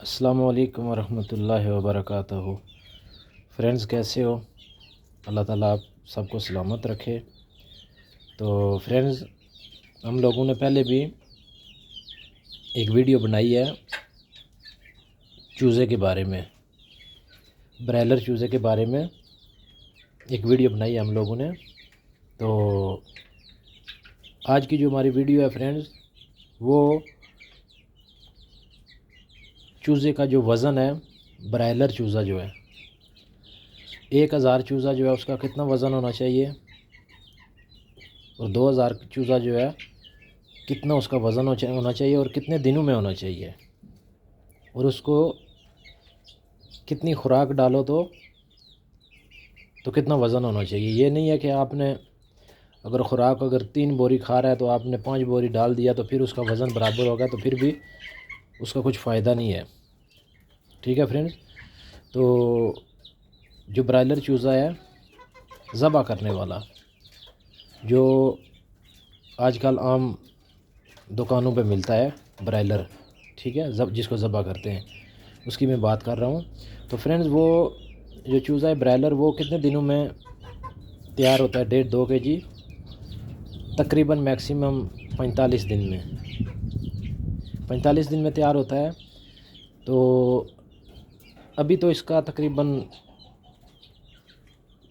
अस्सलामुअलैकुम वरहमतुल्लाहि वबरकातुहू। फ्रेंड्स, कैसे हो? अल्लाह ताला आप सबको सलामत रखे। तो फ्रेंड्स, हम लोगों ने पहले भी एक वीडियो बनाई है चूज़े के बारे में, ब्रायलर चूज़े के बारे में एक वीडियो बनाई है हम लोगों ने। तो आज की जो हमारी वीडियो है फ्रेंड्स, वो चूज़े का जो वज़न है, ब्रायलर चूज़ा जो है 1000 चूज़ा जो है उसका कितना वज़न होना चाहिए, और 2000 चूज़ा जो है कितना उसका वज़न होना चाहिए और कितने दिनों में होना चाहिए, और उसको कितनी खुराक डालो तो कितना वज़न होना चाहिए। ये नहीं है कि आपने अगर खुराक 3 बोरी खा रहा है तो आपने 5 बोरी डाल दिया तो फिर उसका वज़न बराबर होगा, तो फिर भी उसका कुछ फ़ायदा नहीं है। ठीक है फ्रेंड्स, तो जो ब्रायलर चूज़ा है ज़बा करने वाला, जो आजकल आम दुकानों पे मिलता है ब्रायलर, ठीक है, जिसको ज़बा करते हैं, उसकी मैं बात कर रहा हूँ। तो फ्रेंड्स, वो जो चूज़ा है ब्रायलर, वो कितने दिनों में तैयार होता है? 1.5-2 kg, तकरीबन मैक्सिमम 45 दिन में, 45 दिन में तैयार होता है। तो अभी तो इसका तकरीबन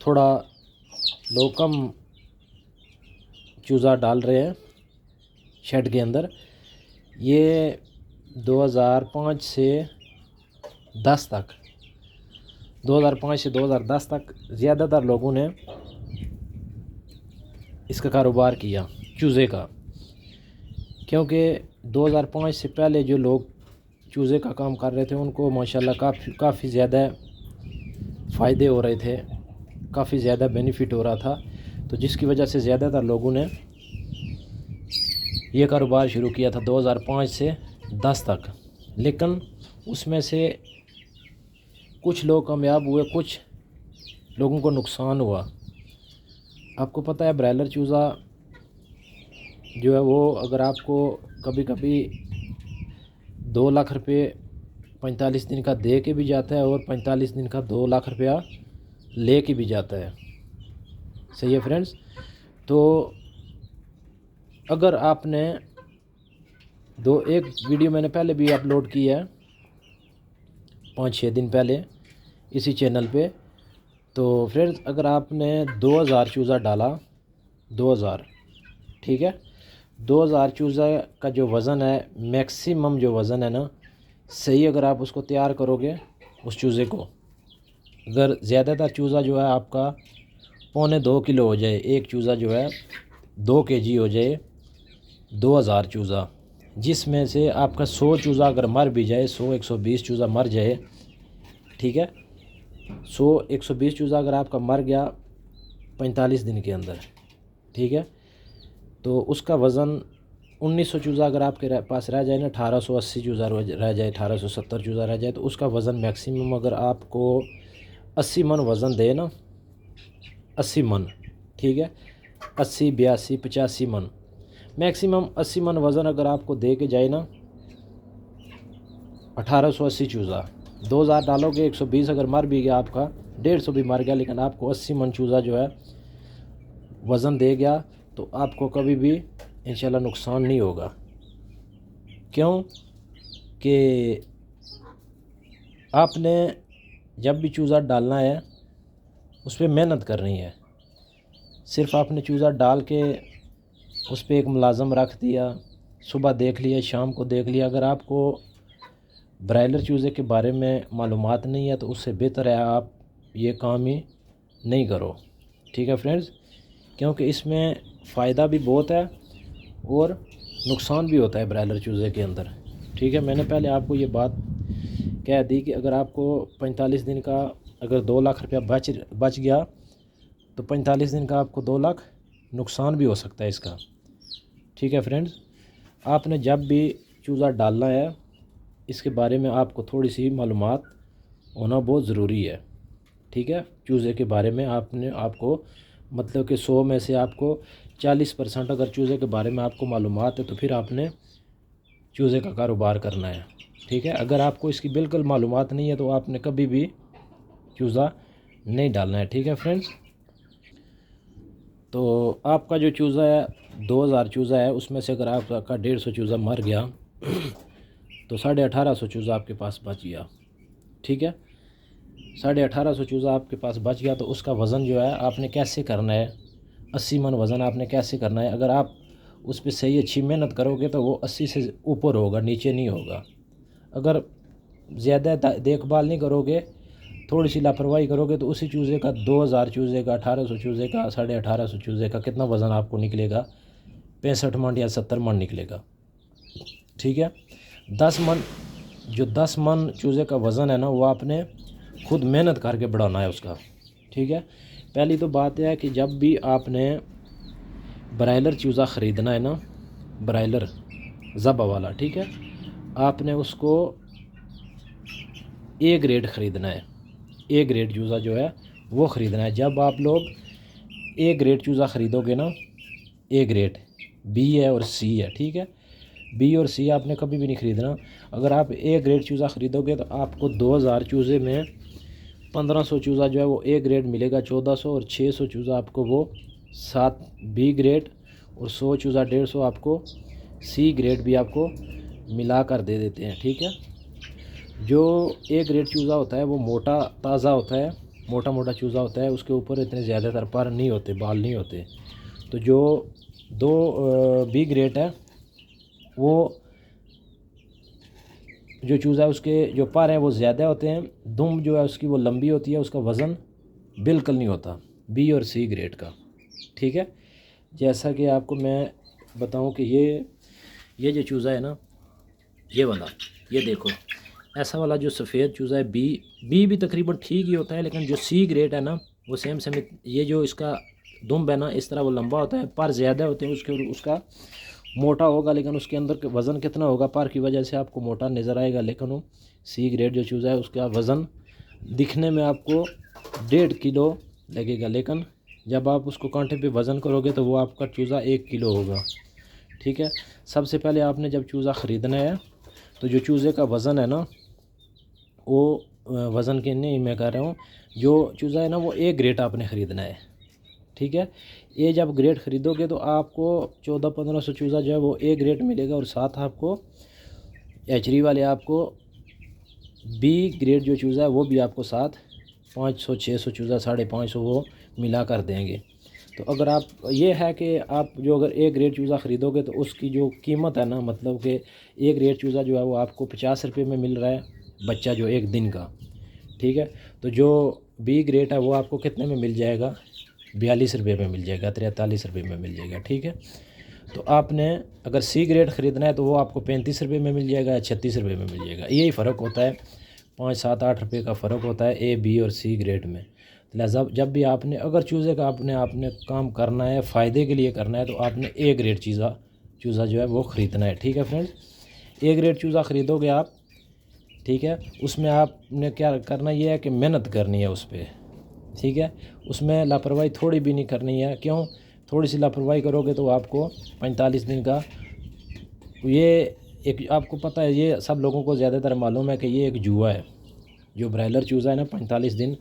थोड़ा लोग कम चूज़ा डाल रहे हैं शेड के अंदर। ये 2005 से 10 तक 2005 से 2010 तक ज़्यादातर लोगों ने इसका कारोबार किया चूज़े का, क्योंकि 2005 से पहले जो लोग चूज़े का काम कर रहे थे उनको माशाल्लाह काफ़ी ज़्यादा फ़ायदे हो रहे थे, काफ़ी ज़्यादा बेनिफिट हो रहा था। तो जिसकी वजह से ज़्यादातर लोगों ने ये कारोबार शुरू किया था 2005 से 10 तक। लेकिन उसमें से कुछ लोग कामयाब हुए, कुछ लोगों को नुकसान हुआ। आपको पता है ब्रायलर चूज़ा जो है वो अगर आपको कभी कभी 2 लाख रुपये 45 दिन का दे के भी जाता है और 45 दिन का 2 लाख रुपया ले के भी जाता है। सही है फ्रेंड्स। तो अगर आपने एक वीडियो मैंने पहले भी अपलोड की है 5-6 दिन पहले इसी चैनल पे। तो फ्रेंड्स, अगर आपने 2000 चूज़ा डाला, 2000, ठीक है, 2000 चूज़ा का जो वज़न है, मैक्सिमम जो वज़न है ना, सही अगर आप उसको तैयार करोगे उस चूज़े को, अगर ज़्यादातर चूज़ा जो है आपका 1.25 किलो हो जाए, एक चूज़ा जो है 2 kg हो जाए, 2000 चूज़ा, जिसमें से आपका 100 चूज़ा अगर मर भी जाए, 100-120 चूज़ा मर जाए, ठीक है, 100-120 चूज़ा अगर आपका मर गया 45 दिन के अंदर, ठीक है, तो उसका वज़न 1900 चूज़ा अगर आपके पास रह जाए ना, 1880 चूज़ा रह जाए, 1870 चूज़ा रह जाए, तो उसका वज़न मैक्सिमम अगर आपको 80 मन वज़न दे ना, 80 मन, ठीक है, 80, 82, 85 मन, मैक्सिमम 80 मन वज़न अगर आपको दे के जाए ना, 1880 चूज़ा, 2000 डालोगे, 120 अगर मर भी गया आपका, 150 भी मर गया, लेकिन आपको 80 मन चूज़ा जो है वज़न दे गया, तो आपको कभी भी इंशाल्लाह नुकसान नहीं होगा। क्यों कि आपने जब भी चूज़ा डालना है उस पर मेहनत करनी है। सिर्फ आपने चूज़ा डाल के उस पर एक मुलाज़म रख दिया, सुबह देख लिया, शाम को देख लिया, अगर आपको ब्रायलर चूज़े के बारे में मालूमात नहीं है तो उससे बेहतर है आप ये काम ही नहीं करो। ठीक है फ्रेंड्स, क्योंकि इसमें फ़ायदा भी बहुत है और नुकसान भी होता है ब्रायलर चूज़े के अंदर। ठीक है, मैंने पहले आपको ये बात कह दी कि अगर आपको 45 दिन का अगर 2 लाख रुपया बच गया तो 45 दिन का आपको 2 लाख नुकसान भी हो सकता है इसका। ठीक है फ्रेंड्स, आपने जब भी चूज़ा डालना है इसके बारे में आपको थोड़ी सी मालूमात होना बहुत ज़रूरी है। ठीक है, चूज़े के बारे में आपको मतलब कि 100 में से आपको 40% अगर चूज़े के बारे में आपको मालूमात है तो फिर आपने चूज़े का कारोबार करना है। ठीक है। अगर आपको इसकी बिल्कुल मालूमात नहीं है तो आपने कभी भी चूज़ा नहीं डालना है, ठीक है फ्रेंड्स। तो आपका जो चूज़ा है 2000 चूज़ा है, उसमें से अगर आपका 150 चूज़ा मर गया तो 1850 चूज़ा आपके पास बच गया, ठीक है। 1850 चूज़ा आपके पास बच गया तो उसका वज़न जो है आपने कैसे करना है, 80 मन वज़न आपने कैसे करना है। अगर आप उस पर सही अच्छी मेहनत करोगे तो वो 80 से ऊपर होगा, नीचे नहीं होगा। अगर ज़्यादा देखभाल नहीं करोगे, थोड़ी सी लापरवाही करोगे तो उसी चूज़े का 2000 चूज़े का, 1800 चूज़े का, 1850 चूज़े का कितना वज़न आपको निकलेगा, 65 मन या 70 मन निकलेगा, ठीक है। 10 मन, जो 10 मन चूज़े का वज़न है ना, वो आपने खुद मेहनत करके बढ़ाना है उसका, ठीक है। पहली तो बात यह है कि जब भी आपने ब्रायलर चूज़ा ख़रीदना है ना, ब्रायलर ज़बा वाला, ठीक है, आपने उसको ए ग्रेड ख़रीदना है। ए ग्रेड चूज़ा जो है वो ख़रीदना है। जब आप लोग ए ग्रेड चूज़ा ख़रीदोगे ना, ए ग्रेड बी है और सी है, ठीक है, बी और सी आपने कभी भी नहीं ख़रीदना। अगर आप ए ग्रेड चूज़ा ख़रीदोगे तो आपको 2000 चूज़े में 1500 चूज़ा जो है वो ए ग्रेड मिलेगा, 1400, और 600 चूज़ा आपको वो 7 बी ग्रेड, और 100 चूज़ा 150 आपको सी ग्रेड भी आपको मिला कर दे देते हैं, ठीक है। जो ए ग्रेड चूज़ा होता है वो मोटा ताज़ा होता है, मोटा मोटा चूज़ा होता है, उसके ऊपर इतने ज़्यादातर पर नहीं होते, बाल नहीं होते। तो जो दो बी ग्रेड है वो जो चूज़ा है उसके जो पर हैं वो ज़्यादा होते हैं, दुम जो है उसकी वो लंबी होती है, उसका वज़न बिल्कुल नहीं होता बी और सी ग्रेड का, ठीक है। जैसा कि आपको मैं बताऊं कि ये जो चूज़ा है ना, ये वाला, ये देखो, ऐसा वाला जो सफ़ेद चूज़ा है बी भी तकरीबन ठीक ही होता है, लेकिन जो सी ग्रेड है ना वो सेम सेम, ये जो इसका दुम है ना इस तरह वो लंबा होता है, पर ज़्यादा होते हैं उसके, उसका मोटा होगा, लेकिन उसके अंदर वज़न कितना होगा पर की वजह से आपको मोटा नज़र आएगा। लेकिन वो सी ग्रेड जो चूज़ा है उसका वज़न दिखने में आपको 1.5 किलो लगेगा, लेकिन जब आप उसको कांटे पे वज़न करोगे तो वो आपका चूज़ा 1 किलो होगा, ठीक है। सबसे पहले आपने जब चूज़ा ख़रीदना है तो जो चूज़े का वज़न है ना वो वज़न के नहीं मैं कह रहा हूँ, जो चूज़ा है ना वो ए ग्रेड आपने ख़रीदना है, ठीक है। ये जब ग्रेड ख़रीदोगे तो आपको 1400-1500 चूज़ा जो है वो ए ग्रेड मिलेगा, और साथ आपको एचरी वाले आपको बी ग्रेड जो चूज़ा है वो भी आपको साथ 500-600 चूज़ा 550 वो मिला कर देंगे। तो अगर आप ये है कि आप जो अगर ए ग्रेड चूज़ा ख़रीदोगे तो उसकी जो कीमत है ना, मतलब कि ए ग्रेड चूज़ा जो है वो आपको 50 रुपये में मिल रहा है बच्चा, जो एक दिन का, ठीक है। तो जो बी ग्रेड है वो आपको कितने में मिल जाएगा, 42 रुपये में मिल जाएगा, 43 रुपये में मिल जाएगा, ठीक है। तो आपने अगर सी ग्रेड ख़रीदना है तो वो आपको 35 रुपये में मिल जाएगा या 36 रुपये में मिल जाएगा। यही फ़र्क होता है, 5-7-8 रुपये का फ़र्क होता है ए बी और सी ग्रेड में। लिहाजा जब भी आपने अगर चूज़े का आपने काम करना है, फ़ायदे के लिए करना है, तो आपने ए ग्रेड चूज़ा जो है वो ख़रीदना है, ठीक है फ्रेंड्स। ए ग्रेड चूज़ा ख़रीदोगे आप, ठीक है, उसमें आपने क्या करना ये है कि मेहनत करनी है उस पर, ठीक है। उसमें लापरवाही थोड़ी भी नहीं करनी है। क्यों? थोड़ी सी लापरवाही करोगे तो आपको 45 दिन का, ये एक आपको पता है, ये सब लोगों को ज़्यादातर मालूम है कि ये एक जुआ है। जो ब्रायलर चूज़ा है ना 45 दिन,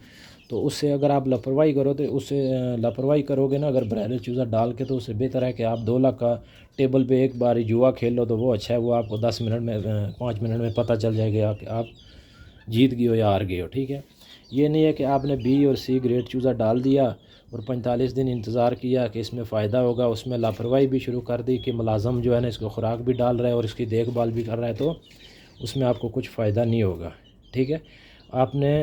तो उससे अगर आप लापरवाही करो तो उससे लापरवाही करोगे ना अगर ब्रायलर चूज़ा डाल के, तो उससे बेहतर है कि आप 2 लाख का टेबल पे एक बार जुआ खेल लो, तो वो अच्छा है। वो आपको 10 मिनट में 5 मिनट में पता चल जाएगा कि आप जीत गए हो या हार गए हो, ठीक है। ये नहीं है कि आपने बी और सी ग्रेड चूज़ा डाल दिया और 45 दिन इंतज़ार किया कि इसमें फ़ायदा होगा, उसमें लापरवाही भी शुरू कर दी कि मुलाज़म जो है ना इसको ख़ुराक भी डाल रहा है और इसकी देखभाल भी कर रहा है, तो उसमें आपको कुछ फ़ायदा नहीं होगा, ठीक है। आपने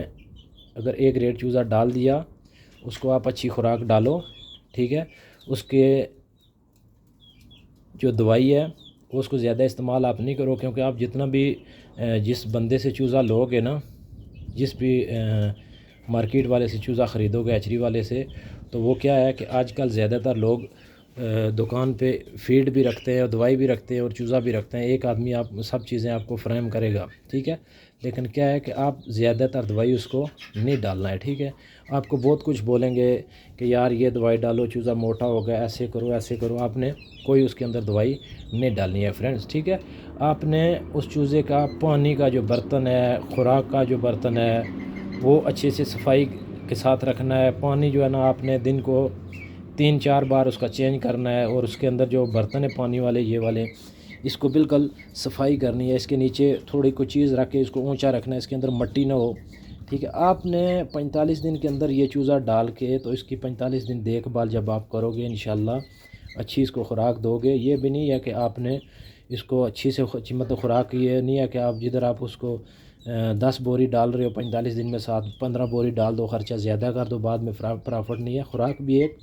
अगर ए ग्रेड चूज़ा डाल दिया, उसको आप अच्छी खुराक डालो, ठीक है। उसके जो दवाई है वो उसको ज़्यादा इस्तेमाल आप नहीं करो, क्योंकि आप जितना भी जिस बंदे से चूज़ा लोगे ना, जिस भी मार्केट वाले से चूज़ा ख़रीदोगे, एचरी वाले से, तो वो क्या है कि आजकल ज़्यादातर लोग दुकान पे फीड भी रखते हैं और दवाई भी रखते हैं और चूज़ा भी रखते हैं। एक आदमी आप सब चीज़ें आपको फ्राहम करेगा, ठीक है। लेकिन क्या है कि आप ज़्यादातर दवाई उसको नहीं डालना है, ठीक है। आपको बहुत कुछ बोलेंगे कि यार ये दवाई डालो, चूज़ा मोटा हो गया, ऐसे करो ऐसे करो। आपने कोई उसके अंदर दवाई नहीं डालनी है फ्रेंड्स, ठीक है। आपने उस चूज़े का पानी का जो बर्तन है, खुराक का जो बर्तन है, वो अच्छे से सफाई के साथ रखना है। पानी जो है ना आपने दिन को 3-4 बार उसका चेंज करना है। और उसके अंदर जो बर्तन है पानी वाले ये वाले, इसको बिल्कुल सफाई करनी है। इसके नीचे थोड़ी कोई चीज़ रख के इसको ऊंचा रखना है, इसके अंदर मिट्टी ना हो, ठीक है। आपने 45 दिन के अंदर ये चूज़ा डाल के तो इसकी 45 दिन देखभाल जब आप करोगे इंशाल्लाह, अच्छी इसको खुराक दोगे। ये भी नहीं है कि आपने इसको अच्छी से मतलब खुराक, ये नहीं है कि आप जिधर आप उसको 10 बोरी डाल रहे हो 45 दिन में 7-15 बोरी डाल दो, ख़र्चा ज़्यादा कर दो, बाद में प्रॉफिट नहीं है। खुराक भी एक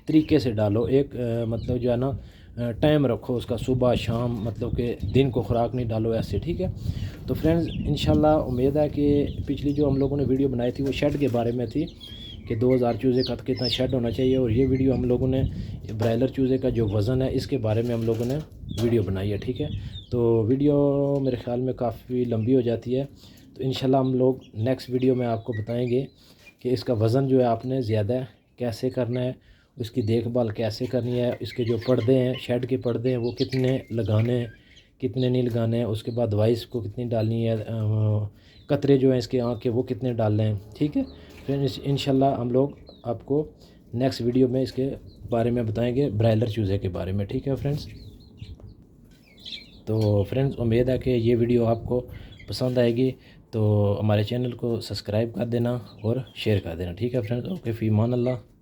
तरीके से डालो, एक मतलब जो है ना टाइम रखो उसका, सुबह शाम, मतलब कि दिन को खुराक नहीं डालो ऐसे, ठीक है। तो फ्रेंड्स इंशाल्लाह उम्मीद है कि पिछली जो हम लोगों ने वीडियो बनाई थी वो शेड के बारे में थी कि 2000 चूज़े का कितना शेड होना चाहिए। और ये वीडियो हम लोगों ने ब्रायलर चूज़े का जो वज़न है इसके बारे में हम लोगों ने वीडियो बनाई है, ठीक है। तो वीडियो मेरे ख़्याल में काफ़ी लंबी हो जाती है, तो इंशाल्लाह हम लोग नेक्स्ट वीडियो में आपको बताएंगे कि इसका वज़न जो है आपने ज़्यादा कैसे करना है, उसकी देखभाल कैसे करनी है, इसके जो पर्दे हैं, शेड के पर्दे हैं, वो कितने लगाने हैं, कितने नहीं लगाने हैं, उसके बाद दवाई इसको कितनी डालनी है, कतरे जो हैं इसके आँख के वो कितने डालने हैं, ठीक है। फिर इंशाल्लाह हम लोग आपको नेक्स्ट वीडियो में इसके बारे में बताएंगे, ब्रायलर चूज़े के बारे में, ठीक है फ्रेंड्स। तो फ्रेंड्स उम्मीद है कि ये वीडियो आपको पसंद आएगी, तो हमारे चैनल को सब्सक्राइब कर देना और शेयर कर देना, ठीक है फ्रेंड्स। ओके, फ़ी मान अल्लाह।